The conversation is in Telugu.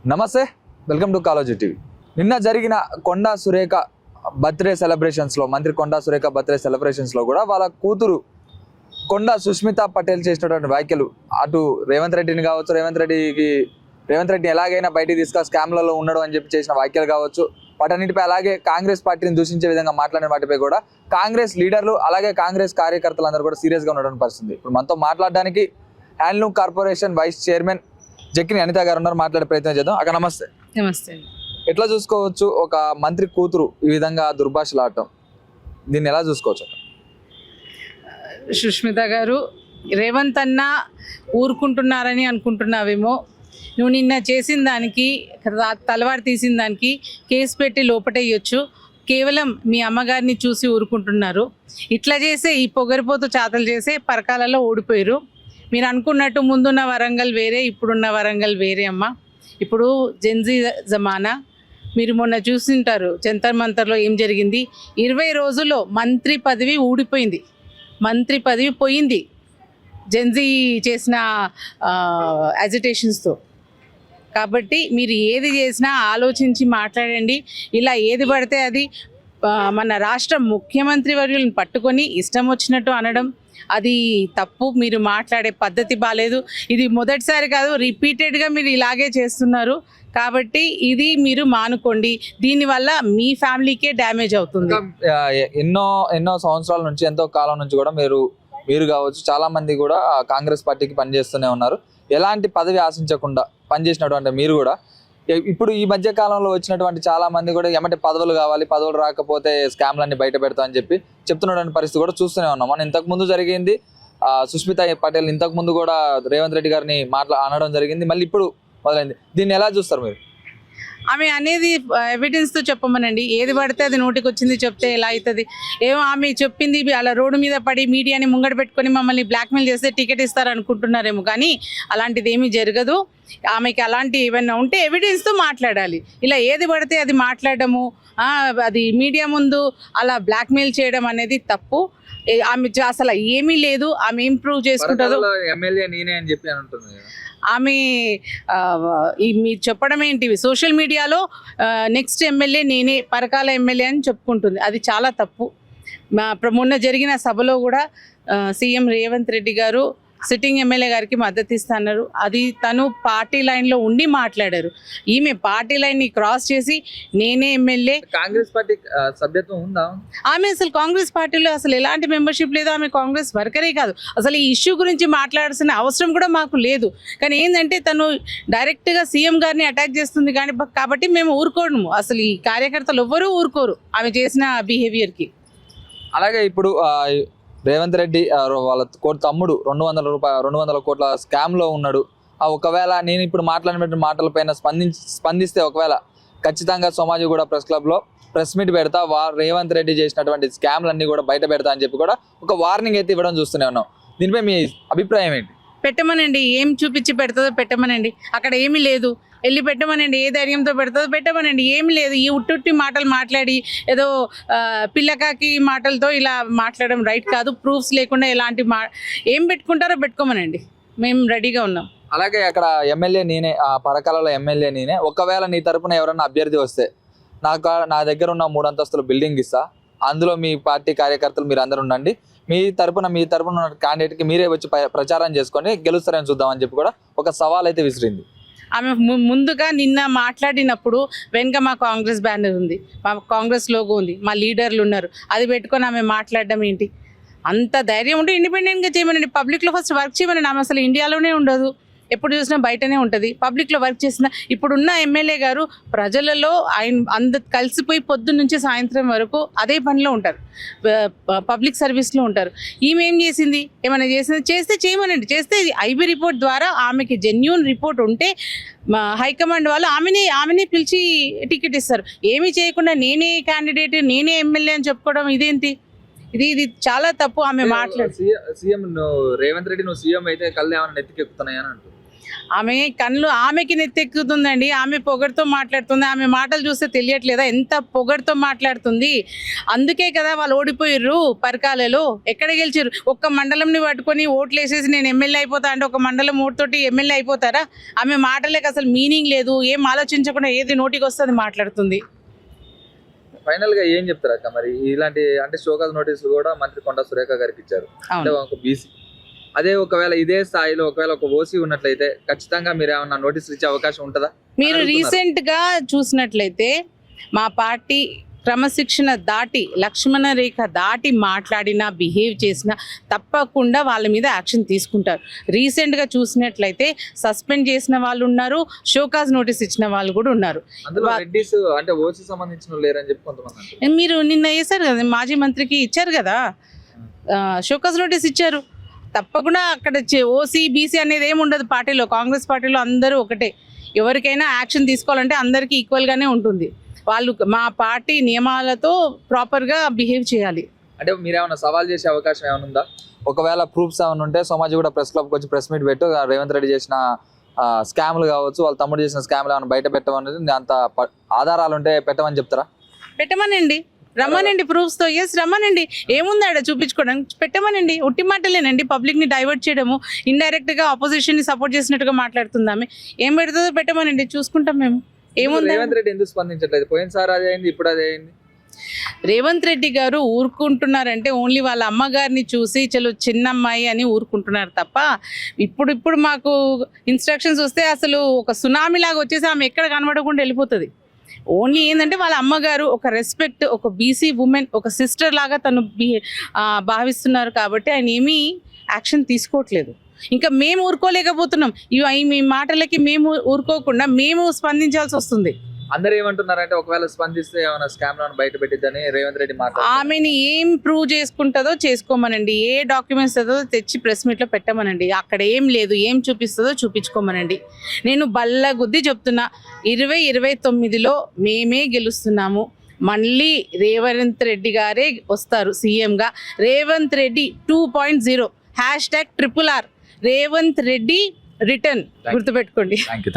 నమస్తే, వెల్కమ్ టు కాలోజీ టీవీ. నిన్న జరిగిన కొండా సురేఖ బర్త్డే సెలబ్రేషన్స్లో, మంత్రి కొండా సురేఖ బర్త్డే సెలబ్రేషన్స్లో కూడా వాళ్ళ కూతురు కొండా సుష్మిత పటేల్ చేసినటువంటి వ్యాఖ్యలు, అటు రేవంత్ రెడ్డిని కావచ్చు, రేవంత్ రెడ్డి ఎలాగైనా బయటికి తీసుకొని స్కామ్లలో ఉన్నాడు అని చెప్పి చేసిన వ్యాఖ్యలు కావచ్చు, వాటన్నిటిపై అలాగే కాంగ్రెస్ పార్టీని దూషించే విధంగా మాట్లాడిన వాటిపై కూడా కాంగ్రెస్ లీడర్లు అలాగే కాంగ్రెస్ కార్యకర్తలు అందరూ కూడా సీరియస్గా ఉండడం పరిస్థితి. ఇప్పుడు మనతో మాట్లాడడానికి handloom corporation vice chairman Jakkini Anitha garu ఉన్నారు. మాట్లాడే ప్రయత్నం చేద్దాం. అక్కడ నమస్తే. నమస్తే. ఎట్లా చూసుకోవచ్చు ఒక మంత్రి కూతురు ఈ విధంగా దుర్భాషలాడటం, దీన్ని ఎలా చూసుకోవచ్చు? సుష్మిత గారు, రేవంత్ అన్న ఊరుకుంటున్నారని అనుకుంటున్నావేమో. నువ్వు నిన్న చేసిన దానికి, తలవారు తీసిన దానికి కేసు పెట్టి లోపటేయొచ్చు. కేవలం మీ అమ్మగారిని చూసి ఊరుకుంటున్నారు. ఇట్లా చేసే ఈ పొగరిపోతు చాతలు చేసే పరకాలలో ఓడిపోయారు. మీరు అనుకున్నట్టు ముందున్న వరంగల్ వేరే, ఇప్పుడున్న వరంగల్ వేరే అమ్మ. ఇప్పుడు జెన్జీ జమానా. మీరు మొన్న చూసింటారు జంతర్ మంతర్లో ఏం జరిగింది. 20 రోజుల్లో మంత్రి పదవి ఊడిపోయింది, మంత్రి పదవి పోయింది జెన్జీ చేసిన యాజిటేషన్స్తో. కాబట్టి మీరు ఏది చేసినా ఆలోచించి మాట్లాడండి. ఇలా ఏది పడితే అది మన రాష్ట్ర ముఖ్యమంత్రి వర్యులను పట్టుకొని ఇష్టం వచ్చినట్టు అనడం అది తప్పు. మీరు మాట్లాడే పద్ధతి బాలేదు. ఇది మొదటిసారి కాదు, రిపీటెడ్గా మీరు ఇలాగే చేస్తున్నారు. కాబట్టి ఇది మీరు మానుకోండి. దీనివల్ల మీ ఫ్యామిలీకే డ్యామేజ్ అవుతుంది. ఎన్నో సంవత్సరాల నుంచి, ఎంతో కాలం నుంచి కూడా మీరు కావచ్చు, చాలా మంది కూడా కాంగ్రెస్ పార్టీకి పనిచేస్తూనే ఉన్నారు. ఎలాంటి పదవి ఆశించకుండా పనిచేసినటువంటి మీరు కూడా ఇప్పుడు ఈ మధ్య కాలంలో వచ్చినటువంటి చాలా మంది కూడా ఎమ్మటి పదవులు కావాలి, పదవులు రాకపోతే స్కామ్లన్నీ బయట పెడతామని చెప్తున్నటువంటి పరిస్థితి కూడా చూస్తూనే ఉన్నాం. మనం ఇంతకు ముందు జరిగింది సుష్మిత పటేల్, ఇంతకు ముందు కూడా రేవంత్ రెడ్డి గారిని అనడం జరిగింది, మళ్ళీ ఇప్పుడు మొదలైంది. దీన్ని ఎలా చూస్తారు మీరు? ఆమె అనేది ఎవిడెన్స్తో చెప్పమనండి. ఏది పడితే అది నోటికి వచ్చింది చెప్తే ఎలా అవుతుంది? ఏమో ఆమె చెప్పింది అలా రోడ్డు మీద పడి మీడియాని ముంగట పెట్టుకొని మమ్మల్ని బ్లాక్మెయిల్ చేస్తే టికెట్ ఇస్తారనుకుంటున్నారేమో, కానీ అలాంటిది ఏమీ జరగదు. ఆమెకి అలాంటి ఏమైనా ఉంటే ఎవిడెన్స్తో మాట్లాడాలి. ఇలా ఏది పడితే అది మాట్లాడము, అది మీడియా ముందు అలా బ్లాక్మెయిల్ చేయడం అనేది తప్పు. ఆమె అసలు ఏమీ లేదు. ఆమె ఏం ప్రూవ్ చేసుకుంటుందో. ఎమ్మెల్యే నేనే అని చెప్పి అంటున్నాను. ఆమె మీరు చెప్పడం ఏంటి? సోషల్ మీడియాలో నెక్స్ట్ ఎమ్మెల్యే నేనే, పరకాల ఎమ్మెల్యే అని చెప్పుకుంటుంది. అది చాలా తప్పు. మొన్న జరిగిన సభలో కూడా సీఎం రేవంత్ రెడ్డి గారు సిట్టింగ్ ఎమ్మెల్యే గారికి మద్దతు ఇస్తున్నారు. అది తను పార్టీ లైన్లో ఉండి మాట్లాడారు. ఈమె పార్టీ లైన్ని క్రాస్ చేసి నేనే ఎమ్మెల్యే. కాంగ్రెస్ పార్టీ సభ్యత్వం ఉందా? ఆమె అసలు కాంగ్రెస్ పార్టీలో అసలు ఎలాంటి మెంబర్షిప్ లేదు. ఆమె కాంగ్రెస్ వర్కరే కాదు. అసలు ఈ ఇష్యూ గురించి మాట్లాడాల్సిన అవసరం కూడా మాకు లేదు. కానీ ఏంటంటే తను డైరెక్ట్గా సీఎం గారిని అటాక్ చేస్తుంది కాబట్టి మేము ఊరుకోము. అసలు ఈ కార్యకర్తలు ఎవ్వరూ ఊరుకోరు ఆమె చేసిన బిహేవియర్కి. అలాగే ఇప్పుడు రేవంత్ రెడ్డి వాళ్ళ తమ్ముడు 200 కోట్ల స్కామ్లో ఉన్నాడు. ఒకవేళ నేను ఇప్పుడు మాట్లాడిన మాటలపైన స్పందిస్తే ఒకవేళ ఖచ్చితంగా సోమాజిగూడ ప్రెస్ క్లబ్లో ప్రెస్ మీట్ పెడతా, రేవంత్ రెడ్డి చేసినటువంటి స్కామ్లన్నీ కూడా బయట పెడతా అని చెప్పి కూడా ఒక వార్నింగ్ అయితే ఇవ్వడం చూస్తూనే ఉన్నాం. దీనిపై మీ అభిప్రాయం ఏంటి? పెట్టమనండి. ఏం చూపించి పెడుతుందో పెట్టమనండి. అక్కడ ఏమీ లేదు, వెళ్ళి పెట్టమనండి. ఏ ధైర్యంతో పెడుతుందో పెట్టమనండి. ఏమి లేదు. ఈ ఉట్టుట్టి మాటలు మాట్లాడి ఏదో పిల్లకాకి మాటలతో ఇలా మాట్లాడడం రైట్ కాదు. ప్రూఫ్స్ లేకుండా ఎలాంటి ఏం పెట్టుకుంటారో పెట్టుకోమనండి. మేము రెడీగా ఉన్నాం. అలాగే అక్కడ ఎమ్మెల్యే నేనే, ఆ పరకాలలో ఎమ్మెల్యే నేనే. ఒకవేళ నీ తరపున ఎవరైనా అభ్యర్థి వస్తే నా దగ్గర ఉన్న 3 అంతస్తుల బిల్డింగ్ ఇస్తా, అందులో మీ పార్టీ కార్యకర్తలు మీరు అందరూ ఉండండి, మీ తరపున ఉన్న క్యాండిడేట్కి మీరే వచ్చి ప్రచారం చేసుకొని గెలుస్తారని చూద్దామని చెప్పి కూడా ఒక సవాల్ అయితే విసిరింది. ఆమె ముందుగా నిన్న మాట్లాడినప్పుడు వెనుక మా కాంగ్రెస్ బ్యానర్ ఉంది, మా కాంగ్రెస్ లోగో ఉంది, మా లీడర్లు ఉన్నారు, అది పెట్టుకొని ఆమె మాట్లాడడం ఏంటి? అంత ధైర్యం ఉంటే ఇండిపెండెంట్గా చేయమనండి. పబ్లిక్లో ఫస్ట్ వర్క్ చేయమనండి. ఆమె అసలు ఇండియాలోనే ఉండదు, ఎప్పుడు చూసినా బయటనే ఉంటుంది. పబ్లిక్లో వర్క్ చేసిన ఇప్పుడున్న ఎమ్మెల్యే గారు ప్రజలలో ఆయన కలిసిపోయి పొద్దున్న నుంచి సాయంత్రం వరకు అదే పనిలో ఉంటారు, పబ్లిక్ సర్వీస్లో ఉంటారు. ఈమె ఏం చేసింది? ఏమైనా చేస్తే చేయమనండి. చేస్తే ఐబీ రిపోర్ట్ ద్వారా ఆమెకి జెన్యూన్ రిపోర్ట్ ఉంటే హైకమాండ్ వాళ్ళు ఆమెనే పిలిచి టికెట్ ఇస్తారు. ఏమీ చేయకుండా నేనే క్యాండిడేట్, నేనే ఎమ్మెల్యే అని చెప్పుకోవడం ఇదేంటి? ఇది చాలా తప్పు. ఆమె మాట్లాడు సీఎం రేవంత్ రెడ్డి, నువ్వు సీఎం అయితే కళ్ళు ఏమైనా నెత్తికెక్కుతున్నాయని అంటుంది. ఆమె కళ్ళు ఆమెకి నెత్తెక్కుతుందండి. ఆమె పొగరుతో మాట్లాడుతుంది. ఆమె మాటలు చూస్తే తెలియట్లేదా ఎంత పొగరుతో మాట్లాడుతుంది? అందుకే కదా వాళ్ళు ఓడిపోయారు పరకాలలో. ఎక్కడ గెలిచారు? ఒక్క మండలంని పట్టుకొని ఓట్లు వేసేసి నేను ఎమ్మెల్యే అయిపోతా అంటే ఒక మండలం ఓటుతోటి ఎమ్మెల్యే అయిపోతారా? ఆమె మాటలకు అసలు మీనింగ్ లేదు. ఏం ఆలోచించకుండా ఏది నోటికి వస్తుంది మాట్లాడుతుంది. ఫైనల్ గా ఏం చెప్తారు అక్క మరి ఇలాంటి అంటే షోకాజ్ నోటీసులు కూడా మంత్రి కొండా సురేఖ గారికి ఇచ్చారు. అంటే ఒక బీసీ అదే ఒకవేళ ఇదే స్థాయిలో ఒకవేళ ఒక ఓసీ ఉన్నట్లయితే ఖచ్చితంగా మీరు ఏమన్నా నోటీసులు ఇచ్చే అవకాశం ఉంటుందా? మీరు రీసెంట్ గా చూసినట్లయితే మా పార్టీ క్రమశిక్షణ దాటి లక్ష్మణ రేఖ దాటి మాట్లాడినా బిహేవ్ చేసినా తప్పకుండా వాళ్ళ మీద యాక్షన్ తీసుకుంటారు. రీసెంట్గా చూసినట్లయితే సస్పెండ్ చేసిన వాళ్ళు ఉన్నారు, షోకాజ్ నోటీస్ ఇచ్చిన వాళ్ళు కూడా ఉన్నారు. అందులో రెడ్డిస్ అంటే ఓసీ సంబంధించిన లేరని చెప్పి కొంతమంది అంటారు. మీరు నిన్న వేశారు కదా, మాజీ మంత్రికి ఇచ్చారు కదా షోకాజ్ నోటీస్ ఇచ్చారు. తప్పకుండా అక్కడ ఓసీ బీసీ అనేది ఏమి ఉండదు పార్టీలో. కాంగ్రెస్ పార్టీలో అందరూ ఒకటే. ఎవరికైనా యాక్షన్ తీసుకోవాలంటే అందరికీ ఈక్వల్గానే ఉంటుంది. వాళ్ళు మా పార్టీ నియమాలతో ప్రాపర్గా బిహేవ్ చేయాలి. అంటే మీరేమన్నా సవాల్ చేసే అవకాశం ఏమైనా ఉందా? ఒకవేళ ప్రూఫ్స్ ఏమైనా ఉంటే సోమాజిగూడ ప్రెస్ క్లబ్కి వచ్చి ప్రెస్ మీట్ పెట్టు, రేవంత్ రెడ్డి చేసిన స్కామ్లు కావచ్చు, వాళ్ళ తమ్ముడు చేసిన స్కామ్లు ఏమైనా బయట పెట్టమనేది అంత ఆధారాలు ఉంటే పెట్టమని చెప్తారా? పెట్టమనండి, రమ్మనండి ప్రూఫ్స్తో. ఎస్ రమ్మనండి, ఏముంది ఆడ చూపించుకోవడానికి. పెట్టమనండి. ఉట్టి మాటలేనండి, పబ్లిక్ని డైవర్ట్ చేయడము, ఇండైరెక్ట్గా ఆపోజిషన్ని సపోర్ట్ చేసినట్టుగా మాట్లాడుతుందామె. ఏం పెడుతుందో పెట్టమనండి, చూసుకుంటాం మేము. ఏముంది? రేవంత్ రెడ్డి ఎందుకు స్పందించట్లేదు? పోయినసారి అదే అయింది, ఇప్పుడు అదే అయింది. రేవంత్ రెడ్డి గారు ఊరుకుంటున్నారంటే ఓన్లీ వాళ్ళ అమ్మగారిని చూసి చలో చిన్నమ్మాయి అని ఊరుకుంటున్నారు తప్ప ఇప్పుడు మాకు ఇన్స్ట్రక్షన్స్ వస్తే అసలు ఒక సునామీ లాగా వచ్చేసి ఆమె ఎక్కడ కనబడకుండా వెళ్ళిపోతుంది. ఓన్లీ ఏంటంటే వాళ్ళ అమ్మగారు ఒక రెస్పెక్ట్, ఒక బీసీ ఉమెన్, ఒక సిస్టర్ లాగా తను భావిస్తున్నారు కాబట్టి ఆయన ఏమీ యాక్షన్ తీసుకోవట్లేదు. ఇంకా మేము ఊరుకోలేకపోతున్నాం. మీ మాటలకి మేము ఊరుకోకుండా మేము స్పందించాల్సి వస్తుంది. అందరూ ఏమంటున్నారంటే ఒకవేళ స్పందిస్తే ఏమైనా స్కామ్ లో బయట పెట్టిద్దని రేవంత్ రెడ్డి మాట్లాడుతున్నారు. ఆమెని ఏం ప్రూవ్ చేసుకుంటుందో చేసుకోమనండి, ఏ డాక్యుమెంట్స్ ఏదో తెచ్చి ప్రెస్ మీట్లో పెట్టమనండి. అక్కడ ఏం లేదు, ఏం చూపిస్తుందో చూపించుకోమనండి. నేను బల్లగుద్ది చెప్తున్నా, 2029లో మేమే గెలుస్తున్నాము. మళ్ళీ రేవంత్ రెడ్డి గారే వస్తారు సీఎంగా. రేవంత్ రెడ్డి 2.0 #RRR రేవంత్ రెడ్డి రిటర్న్ గుర్తుపెట్టుకోండి. Thank you.